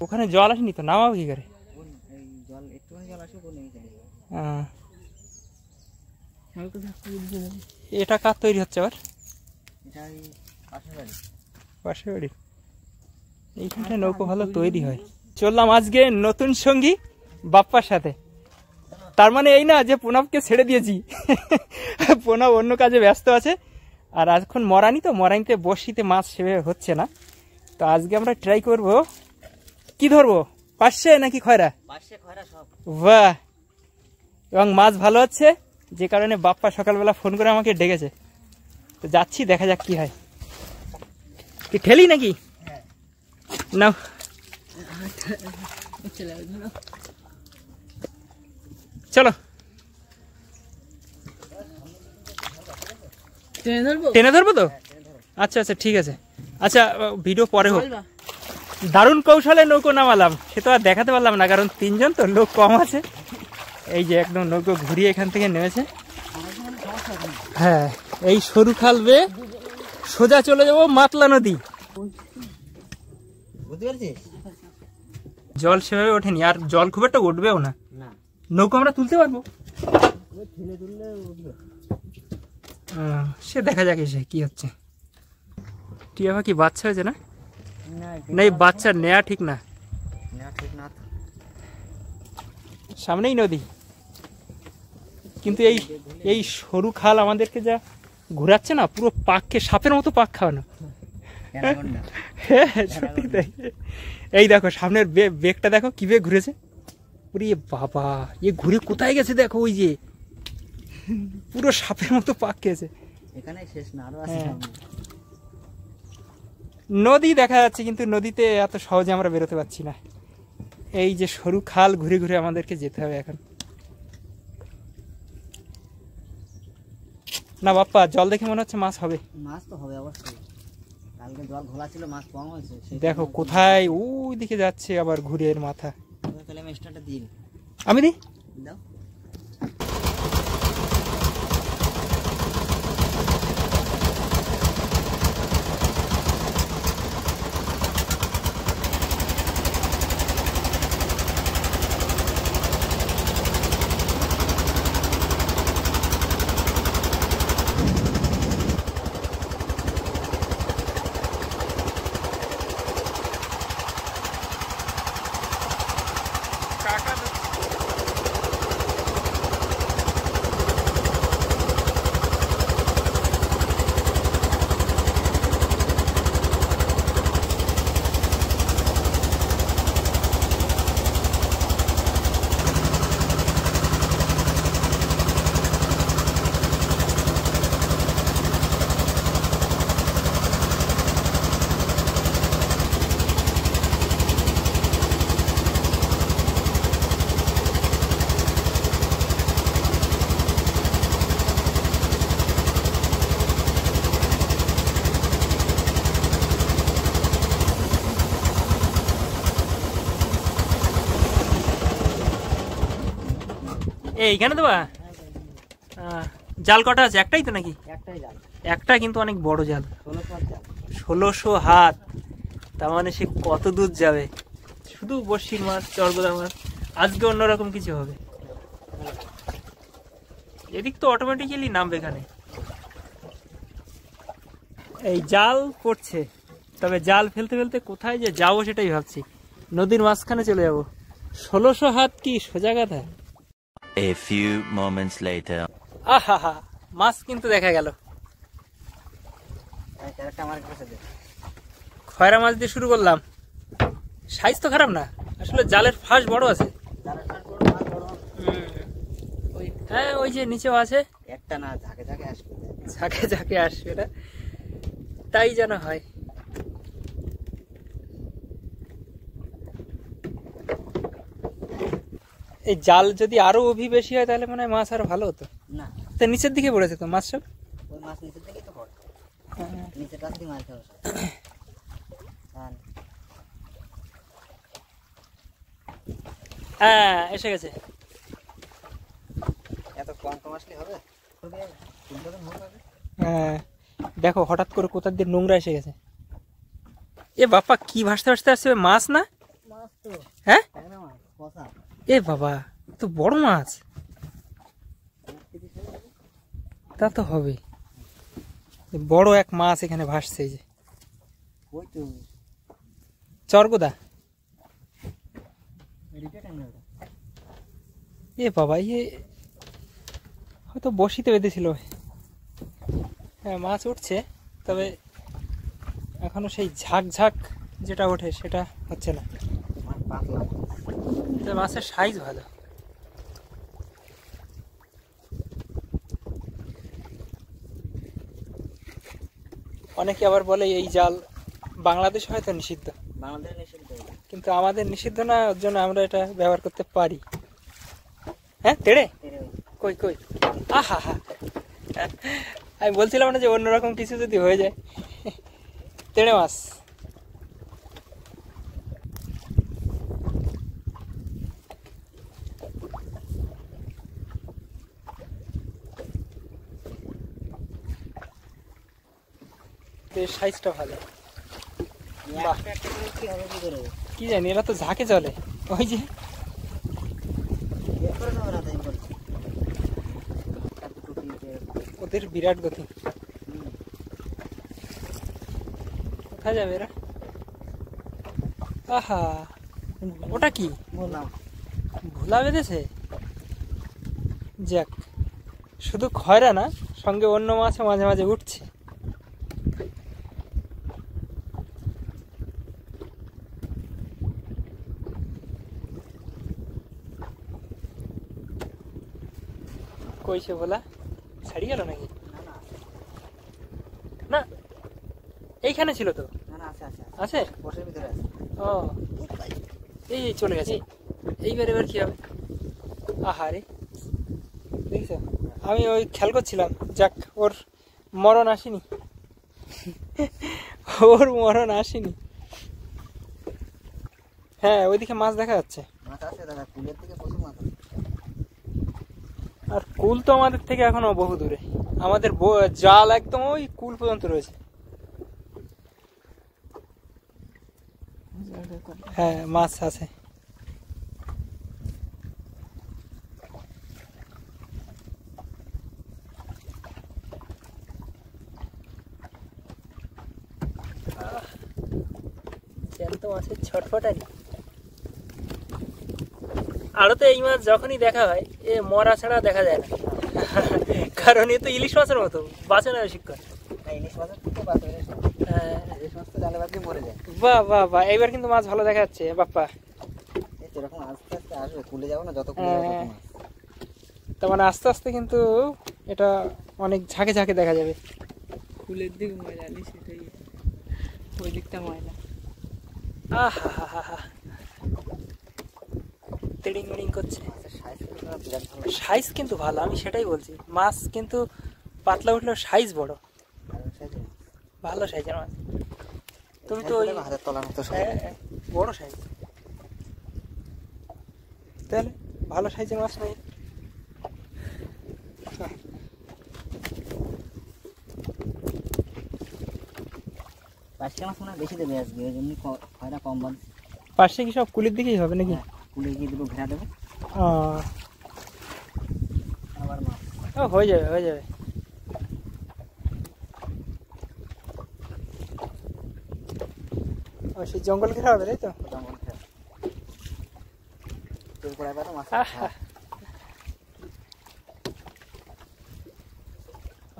ওখানে জল আসেনি তো, নামাও কি করে? জল একটুখানি জল আসে নেমে চলে যাবে। এটা কার তৈরি হচ্ছে আবার? এটা পাশের বাড়ি। পাশের বাড়ি। এইখানটা নৌকো ভালো তৈরি হয়। চললাম আজকে নতুন সঙ্গী বাপ্পার সাথে। তার মানে এই না যে প্রণবকে ছেড়ে দিয়েছি, প্রণব অন্য কাজে ব্যস্ত আছে। আর এখন মরানি তো, মরানিতে বড়শিতে মাছ সেভাবে হচ্ছে না, তো আজকে আমরা ট্রাই করব। কি ধরবো, পার্শে নাকি খয়রা? বাহ, এবং মাছ ভালো হচ্ছে, যে কারণে বাপ্পা সকালবেলা ফোন করে আমাকে ডেকেছে। তো যাচ্ছি, দেখা যাক কি হয়। কি ঠেলি নাকি? না, চলো টেনে ধরবো তো। আচ্ছা আচ্ছা ঠিক আছে। আচ্ছা ভিডিও পরে হোক। দারুণ কৌশলে নৌকো নামালাম, সে তো আর দেখাতে পারলাম না, কারণ তিনজন তো, লোক কম আছে। এই যে একদম নৌকো ঘুরিয়ে এখান থেকে নেমেছে। হ্যাঁ, এই সরু খাল বেয়ে সোজা চলে যাবো মাতলা নদী। জল সেভাবে ওঠেনি, আর জল খুব একটা উঠবেও না। নৌকো আমরা তুলতে পারবো, সে দেখা যাক এসে কি হচ্ছে। টিয়া পাখি বাচ্চা হয়েছে না? না, এই বাচ্চা নেয়া ঠিক না। সামনেই নদী, কিন্তু এই সরু খাল আমাদেরকে যা ঘুরাচ্ছে না, পুরো পাককে সাপের মতো পাক খাওয়ানো। সত্যি তাই। এই দেখো সামনের বেগটা দেখো কি বেগ ঘুরেছে। ওরে বাবা, এ ঘুরে কোথায় গেছে দেখো, ওই যে পুরো সাপের মতো পাক খেয়েছে। নদী দেখা যাচ্ছে, কিন্তু নদীতে এত সহজে আমরা বেরোতে পারছি না। এই যে সরু খাল ঘুরে ঘুরে আমাদেরকে যেতে হবে এখন। না বাপ্পা, জল দেখে মনে হচ্ছে মাছ হবে। মাছ তো হবে অবশ্যই, কালকে জল ঘোলা ছিল, মাছ কম হয়েছে। দেখো কোথায় ওই দিকে যাচ্ছে আবার ঘুরে এর মাথা। তাহলে আমি স্টারটা দিই। আমি দিই, দাও। এইখানে দেবা। জাল কটা আছে? একটাই তো নাকি? একটাই জাল। একটা কিন্তু অনেক বড় জাল, 1600 হাত। তার মানে সে কত দূর যাবে। শুধু বড়শির মাছ, চরগোদা মাছ। আজকে অন্যরকম কিছু হবে। এদিক তো অটোমেটিক্যালি নামবে এখানে। এই জাল পড়ছে, তবে জাল ফেলতে ফেলতে কোথায় যে যাবো সেটাই ভাবছি। নদীর মাঝখানে চলে যাবো। 1600 হাত কি সোজা কথা? A few moments later. আহা, মাছ কিন্তু দেখা গেল। খয়রা মাছ দিয়ে শুরু করলাম। সাইজ তো খারাপ না, আসলে জালের ফাঁস বড় আছে। হ্যাঁ, ওই যে নিচেও আছে। একটা না, ঝাঁকে ঝাঁকে আসবে। ঝাঁকে ঝাঁকে আসবে, এটা তাই যেন হয়। এই জাল যদি আরো অভি বেশি হয় তাহলে মনে হয় মাছ আরো ভালো হতো। না, তো নিচের দিকে পড়েছে তো মাছ সব। ওই মাছ নিচের দিকেই তো পড়ে। নিচের কাছ থেকে মাছ খাওয়া। হ্যাঁ, এসে গেছে। এত কম কম আসলে হবে? হ্যাঁ, দেখো হঠাৎ করে কোথার দিয়ে নোংরা এসে গেছে। এ বাপ্পা, কি ভাসতে ভাসতে আসছে? মাছ না? মাছ তো, হ্যাঁ ট্যাংরা মাছ, কষা। এ বাবা তো বড় মাছ, তা তো হবে। বড় এক মাছ এখানে ভাসছে, এই যে ওই তো, চরগোদা। রিপে ট্যাংরা ওটা। এ বাবা ইয়ে হয়তো বসিতে বেঁধেছিল। হ্যাঁ মাছ উঠছে, তবে এখনো সেই ঝাঁক ঝাঁক যেটা ওঠে সেটা হচ্ছে না। মাছ পাতলা। তবে মাছের সাইজ ভালো। অনেকে আবার বলে এই জাল বাংলাদেশ হয়তো নিষিদ্ধ, বাংলাদেশে নিষিদ্ধ এটা। কিন্তু আমাদের নিষিদ্ধ না, ওর জন্য আমরা এটা ব্যবহার করতে পারি। হ্যাঁ তেড়ে তেরে ওই। কই কই, আহা হা, আমি বলছিলাম না যে অন্যরকম কিছু যদি হয়ে যায়। তেড়ে মাছ। বেশ সাইজটা ভালো। বাহ। একটা একটা করে কি হবে কি করে? কি জানি, এরা তো ঝাঁকে চলে। ওই যে বের করে নেবে না তাই বলছি। এত টুটিতে। ওদের বিরাট গতি। হুম। কোথায় যাবে এরা? আহা, ওটা কি বললাম। ভোলা বেঁধেছে? যাক, শুধু খয়রা না, সঙ্গে অন্য মাছও মাঝে মাঝে উঠছে। কইছে ভোলা ছাড়ি গেল নাকি? না না না, এইখানে ছিল তো। না না, আছে আছে আছে। আছে? বসের ভিতরে আছে। ও এই চলে গেছে। এইবার এবার কি হবে? আহারে, দেখছো, আমি ওই খেয়াল করছিলাম। যাক, ওর মরণ আসেনি। ওর মরণ আসেনি। হ্যাঁ ওইদিকে মাছ দেখা যাচ্ছে। মাছ আছে দাদা, কুলের থেকে প্রচুর মাছ আছে। আর কুল তো আমাদের থেকে এখনো বহু দূরে। আমাদের জাল একদম ওই কুল পর্যন্ত রয়েছে। হ্যাঁ মাছ আছে। জ্যান্ত মাছের ছটফটানি। আরো তো এই মাছ যখনই দেখা হয় এ মরা ছাড়া দেখা যায় না। কারণ এ তো ইলিশ মাছের মতো বাঁচে না বেশিক্ষণ। না, ইলিশ মাছের থেকে বাঁচে ইলিশ মাছ। হ্যাঁ, ইলিশ মাছ তো জালে বাদ দিয়ে মরে যায়। বাহ বাহ বাহ, এইবার কিন্তু মাছ ভালো দেখা যাচ্ছে বাপ্পা। এই যেরকম আস্তে আস্তে আসবে, কুলে যাবো না, যত কুলে যাবো তত মাছ। তার মানে আস্তে আস্তে কিন্তু এটা অনেক ঝাঁকে ঝাঁকে দেখা যাবে। ফুলের দিক ময়লা নেই, সেটাই ওই দিকটা ময়লা। আহা, তিড়িং মিড়িং করছে। মাছের সাইজ কিন্তু না, বিরাট ভালো। সাইজ কিন্তু ভালো, আমি সেটাই বলছি। মাছ কিন্তু পাতলা উঠলেও সাইজ বড়, ভালো size এর মাছ। ভালো সাইজের মাছ। তুমি তো size ওই দেখো, হাতের তলার মতো size। হ্যাঁ, বড় সাইজ। তাহলে ভালো সাইজের মাছ নেই। পাঁচটা মাছ মনে হয় বেশি দেবে আজকে, ওই জন্য খয়রা কম বাঁধছে। পাশে কি সব কুলির দিকেই হবে নাকি? হ্যাঁ, কুলে গিয়ে দুটো ঘেরা দেবো, আহ, আবার মাছ। ও হয়ে যাবে হয়ে যাবে। ও সেই জঙ্গল ঘেরা হবে তাই তো? জঙ্গল ঘেরা। তোর পরে এবার তো মাছ আহা।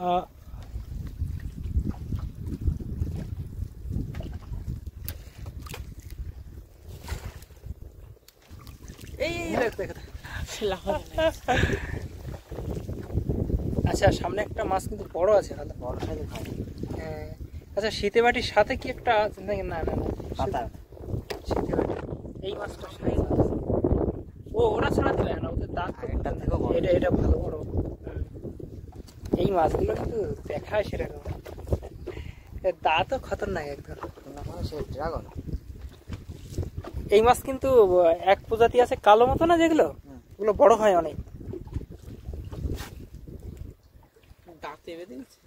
আহ, এই দেখ দেখ দেখ। আচ্ছা সামনে একটা মাছ কিন্তু বড় আছে ভালো। বড় সাইজের খায় হ্যাঁ। আচ্ছা শীতে বাটির সাথে কি একটা আছে নাকি? না না না, পাতা। শীতে বাটি এই মাছটা সাইজ আছে। ও ওরা ছাড়া দিলে না, ওদের দাঁত তো আগেরটার থেকেও বড়। এটা এটা ভালো বড়। এই মাছগুলো কিন্তু দেখায় সেরকম, এর দাঁতও খতরনাক একদম। তোমরা কোনো সে ড্রাগন। এই মাছ কিন্তু এক প্রজাতি আছে কালো মতো না, যেগুলো ওগুলো বড় হয় অনেক। দাঁতে বেঁধে গেছে।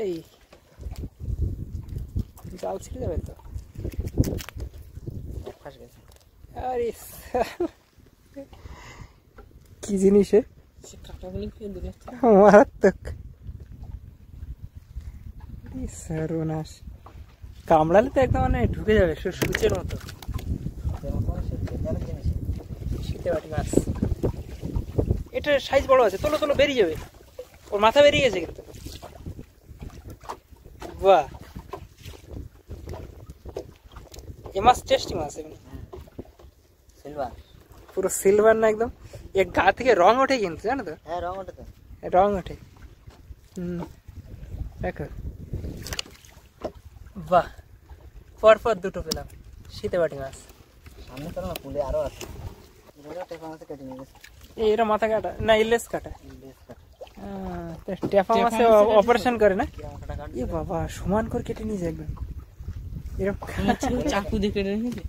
এই জাল ছিঁড়ে যাবে তো। ফাঁস গেছে। আরে কি জিনিস সে কাঁটাগুলো খেয়ে দূরে যাচ্ছে। মারাত্মক। সর্বনাশ, কামড়ালে তো একদম মানে ঢুকে যাবে সূচের মতো। শীতে বাটি মাছ, এটার সাইজ বড় আছে, তোলো তোলো বেরিয়ে যাবে, ওর মাথা বেরিয়ে গেছে কিন্তু। বাহ, এ মাছ টেস্টি মাছ এমনি, সিলভার, পুরো সিলভার না একদম। এ গা থেকে রং ওঠে কিন্তু, জানো তো? হ্যাঁ রং ওঠে তো, রং ওঠে। দেখো, বাহ, পরপর দুটো পেলাম শীতে বাটি মাছ। সামনে তো না পুলে আরো আছে, টেপা মাছে কেটে নিয়ে গেছে। এরা মাথা কাটা না, ইলেস কাটা। বেশ কাটা। টেপা মাছে অপারেশন করে না? কি মাথাটা কাট এ বাবা, সমান করে কেটে নিয়ে যায় একদম এরকম। চাকু দিয়ে কেটে রেখেছে।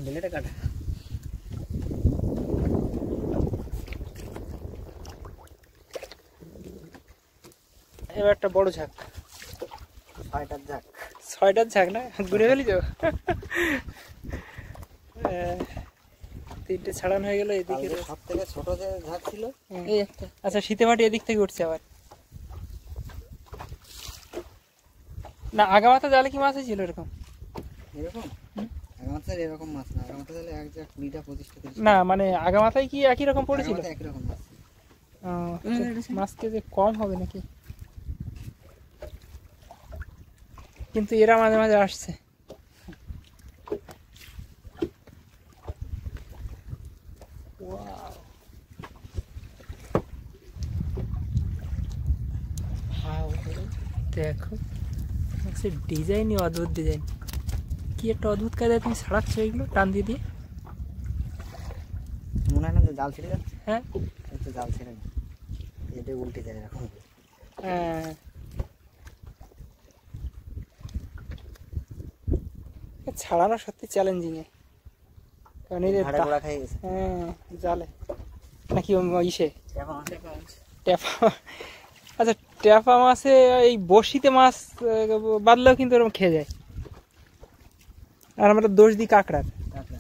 ব্লেডে কাটা। এবার একটা বড় ঝাঁক, 6টার ঝাঁক। 6টার ঝাঁক না, ঘুরে ফেলি তো। 3টে ছাড়ানো হয়ে গেল এদিকে। সব থেকে ছোট যে ঝাঁক ছিল এই একটা। আচ্ছা, শীতে মাটি এদিক থেকে উঠছে আবার না। আগামাথা জালে কি মাছ ছিল এরকম? এরকম আগামাথার এরকম মাছ না, আগামাথা জালে এক জায়গা 20টা 25টা 30টা। না মানে আগামাথায় কি একই রকম পড়েছিল? আগামাথা একই রকম মাছ। মাছকে যে কম হবে নাকি, কিন্তু এরা মাঝে মাঝে আসছে। দেখো, ডিজাইনই অদ্ভুত ডিজাইন। কি একটা অদ্ভুত কায়দায় তুমি ছাড়াচ্ছ এগুলো টান দিয়ে দিয়ে। মনে হয় না যে জাল ছেড়ে যাচ্ছে? হ্যাঁ, একটু জাল ছেড়ে না, এটা উল্টে যায় এরকম। হ্যাঁ, ছাড়ানো সত্যি চ্যালেঞ্জিং। কারণ এদের ঘাড়ে গোড়া খেয়ে গেছে। হ্যাঁ, জালে নাকি ইসে টেপা মাছ। ট্যাপা। আচ্ছা, ট্যাপা মাছে এই বড়শিতে মাছ বাঁধলেও কিন্তু এরকম খেয়ে যায়। আর আমরা দোষ দিই কাঁকড়ার। কাঁকড়া।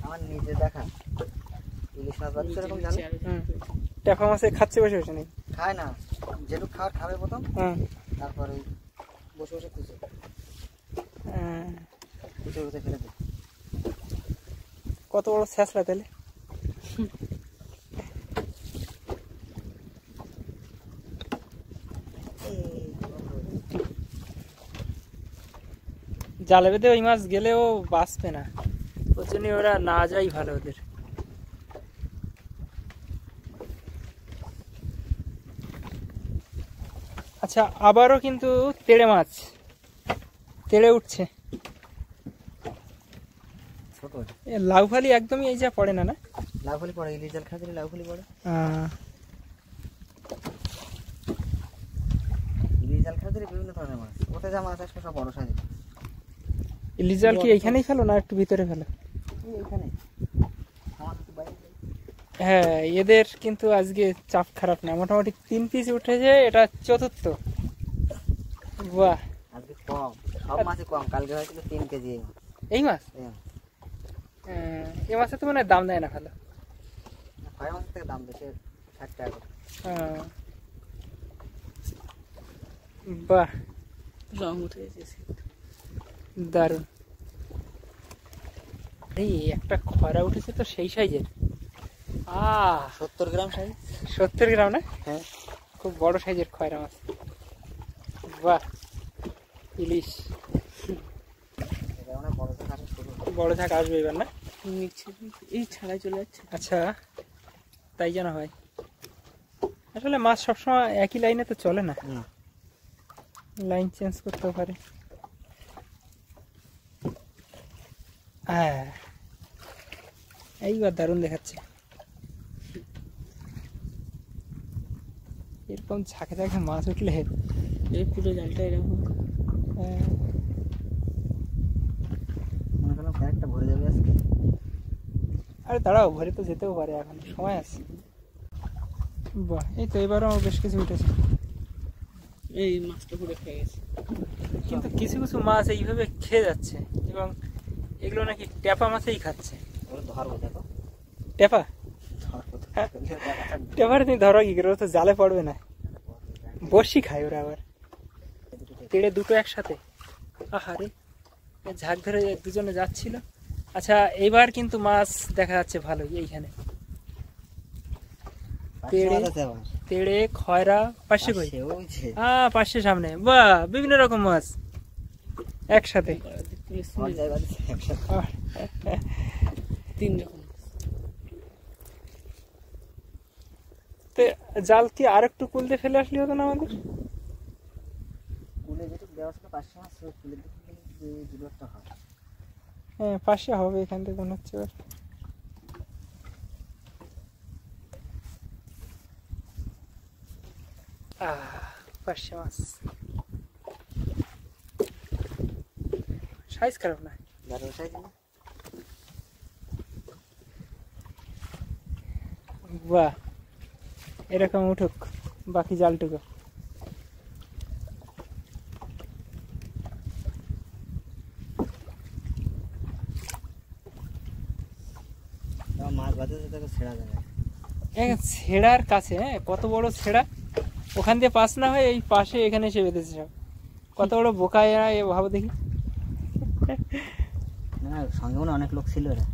আমার নিজে দেখা ইলিশ মাছ বাচ্চা এরকম জালে ট্যাপা মাছে খাচ্ছে বসে বসে নেই, খায় না, যেটুক খাওয়ার খাবে প্রথম, হ্যাঁ, তারপরে বসে বসে কুচে কুচে কুচে ফেলে দেয়। কত বড় ছেঁচড়া তাহলে। জালে বেঁধে ওই মাছ গেলেও বাঁচবে না, ওর জন্য ওরা না যাই ভালো ওদের। আচ্ছা, আবারও কিন্তু তেড়ে মাছ, তেড়ে উঠছে। ছোট লাউফালি একদমই এই যা পড়ে না, না লাউফালি পড়ে, ইলিশ জাল খাওয়া দিলে লাউফালি পড়ে। ইলিশ জাল খাওয়া দিলে বিভিন্ন ধরনের মাছ, ওতে যা মাছ আসবে সব বড় সাইজের। ইলিশ জাল কি এইখানেই ফেলো না একটু ভিতরে ফেলো? এইখানে আমার একটু বাইরে। হ্যাঁ, এদের কিন্তু আজকে চাপ খারাপ না, মোটামুটি 3 পিস উঠেছে, এটা চতুর্থ। বাহ, আজকে কম, সব মাছই কম। কালকে হয়েছিল 3 কেজি এই মাছ। এই মাছের তো মানে দাম দেয় না ভালো। খয় মাছের থেকে দাম বেশি, 60 টাকা করে। বাহ, রং উঠে গেছে। দারুণ। এই একটা খরা উঠেছে তো সেই সাইজের, 70 গ্রাম সাইজ। 70 গ্রাম না? হ্যাঁ, খুব বড় সাইজের খয়রা মাছ। বাহ, ইলিশ। এটা মানে বড় ঝাঁক আসা শুরু। বড় ঝাঁক আসবে এবার না? এই ছাড়াই চলে যাচ্ছে। আচ্ছা, তাই যেন হয়। আসলে মাছ সবসময় একই লাইনে তো চলে না, লাইন চেঞ্জ করতেও পারে। হ্যাঁ, এইবার দারুণ দেখাচ্ছে। এরকম ঝাঁকে ঝাঁকে মাছ উঠলে এই পুরো জালটা এরকম। মনে করলাম একটা ভরে যাবে আজকে। আরে দাঁড়াও, ভরে তো যেতেও পারে, এখন সময় আছে। বাহ, এই তো এবারও বেশ কিছু উঠেছে। এই মাছটা পুরো খেয়ে গেছে। কিন্তু কিছু কিছু মাছ এইভাবে খেয়ে যাচ্ছে এবং এগুলো নাকি টেপা মাছেই খাচ্ছে। ওগুলো ধরবো, দেখো টেপা ধরবো তো। টেপার তুমি ধরো কি করে? ও তো জালে পড়বে না। বসি খায় ওরা আবার। তেড়ে দুটো একসাথে, আহারে ঝাঁক ধরে দুজনে যাচ্ছিল। আচ্ছা এইবার কিন্তু মাছ দেখা যাচ্ছে ভালোই এইখানে। তেড়ে তেড়ে খয়রা পাশে কই, পাশে সামনে, বাহ বিভিন্ন রকম মাছ একসাথে। 3 রকম। জাল কি আর একটু কুলতে ফেলে আসলি হতো না আমাদের? কুলে যেটুকু দেওয়া ছিল 500 মাছ, কুলের দিকে গেলে দুটো একটা হয়। হ্যাঁ 500 হবে এখান থেকে মনে হচ্ছে। এবার 500 মাছ সাইজ খারাপ না, দারুণ সাইজ না? বাহ এরকম উঠুক বাকি জালটুকু। মাছ বাঁধতে তাকে ছেড়া যাবে, ছেড়ার কাছে, হ্যাঁ কত বড় ছেড়া, ওখান দিয়ে পাস না হয়ে এই পাশে এখানে এসে বেঁধেছে সব। কত বড় বোকায় ভাবো দেখি। না সঙ্গে মনে অনেক লোক ছিল, এরা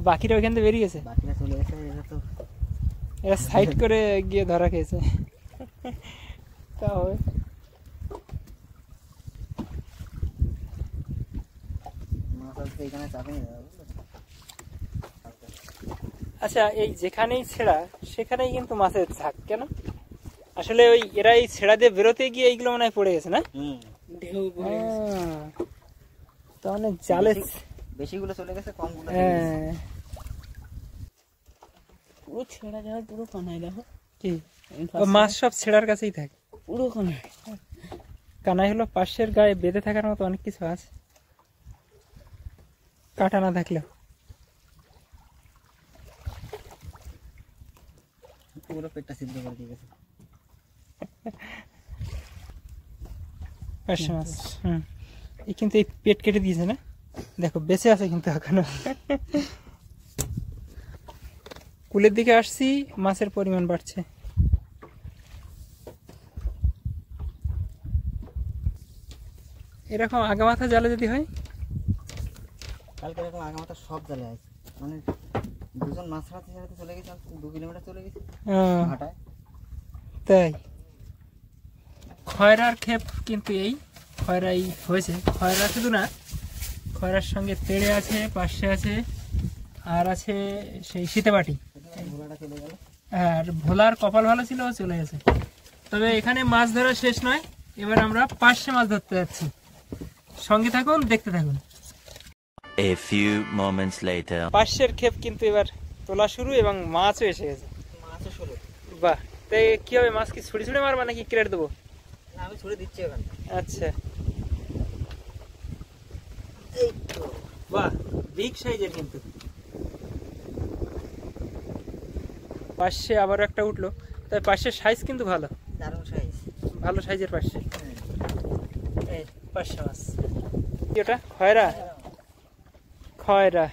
বাকিরা ওইখান থেকে বেরিয়ে গেছে, বাকিরা চলে গেছে। এরা তো এরা সাইড করে গিয়ে ধরা খেয়েছে। তা হবে। মাছ আসতে এখানে চাপে নিয়ে যাবে। আচ্ছা এই যেখানেই ছেড়া সেখানেই কিন্তু মাছের ঝাঁক কেন? আসলে ওই এরা এই ছেড়া দিয়ে বেরোতে গিয়ে এইগুলো মনে হয় পড়ে গেছে না? ঢেউ পড়ে গেছে। তাহলে জালে বেশিগুলো চলে গেছে, কমগুলো হ্যাঁ। পুরো ছেড়া যাওয়ার পুরো কানায় দেখো কি ও মাছ সব ছেড়ার কাছেই থাকে পুরো কানায়। কানাই হলো পাশের গায়ে বেঁধে থাকার মতো অনেক কিছু আছে, কাটা না থাকলেও। পুরো পেটটা সিদ্ধ করে দিয়ে গেছে। পার্শে মাছ, এই কিন্তু এই পেট কেটে দিয়েছে না, দেখো বেঁচে আছে কিন্তু এখনো। কুলের দিকে আসছি, মাছের পরিমাণ বাড়ছে। এরকম আগামাথা জালে যদি হয়, কালকে এরকম আগামাথা সব জালে আছে, মানে দুজন মাছ ছাড়াতে ছাড়াতে চলে গেছে, 2 কিলোমিটার চলে গেছে ঘাটায়। তাই খয়রার ক্ষেপ কিন্তু এই খয়রাই হয়েছে। খয়রা শুধু না, খয়রার সঙ্গে তেড়ে আছে, পাশে আছে, আর আছে সেই শীতেবাটি। ঘোড়াটা চলে গেল। আর ভোলার কপাল ভালো ছিল, ও চলে গেছে। তবে এখানে মাছ ধরা শেষ নয়, এবার আমরা পার্শে মাছ ধরতে যাচ্ছি। সঙ্গে থাকুন, দেখতে থাকুন। A few moments later. পার্শের ক্ষেপ কিন্তু এবার তোলা শুরু এবং মাছও এসে গেছে। মাছও শুরু। বাহ, তাই কি হবে, মাছ কি ছুড়ে ছুড়ে মারবা নাকি ক্রেট দেবো? না আমি ছুড়ে দিচ্ছি ওখানে। আচ্ছা, এই তো বাহ বিগ সাইজের কিন্তু। পাশে আবার একটা উঠলো, তাই পাশের সাইজ কিন্তু ভালো, দারুণ সাইজ, ভালো সাইজের পাশে। এই পাশে মাছ কি ওটা? খয়রা, খয়রা।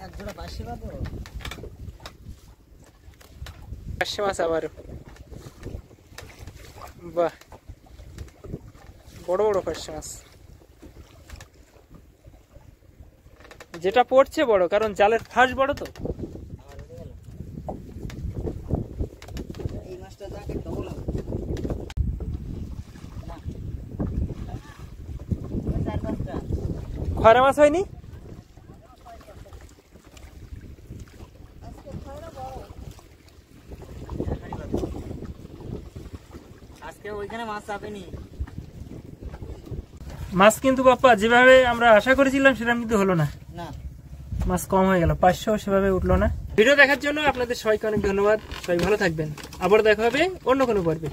এক জোড়া পাশে পাবো। পাশে মাছ আবারও, বাহ বড় বড় পাশে মাছ। যেটা পড়ছে বড়, কারণ জালের ফাঁস বড় তো। এই মাছটা যাকে ডবল হবে। খয়রা মাছ হয়নি? আজকে ওইখানে মাছ চাপেনি। মাছ কিন্তু বাপ্পা যেভাবে আমরা আশা করেছিলাম সেরকম কিন্তু হলো না, না মাছ কম হয়ে গেল, 500 সেভাবে উঠলো না। ভিডিও দেখার জন্য আপনাদের সবাইকে অনেক ধন্যবাদ। সবাই ভালো থাকবেন, আবার দেখা হবে অন্য কোনো পর্বে।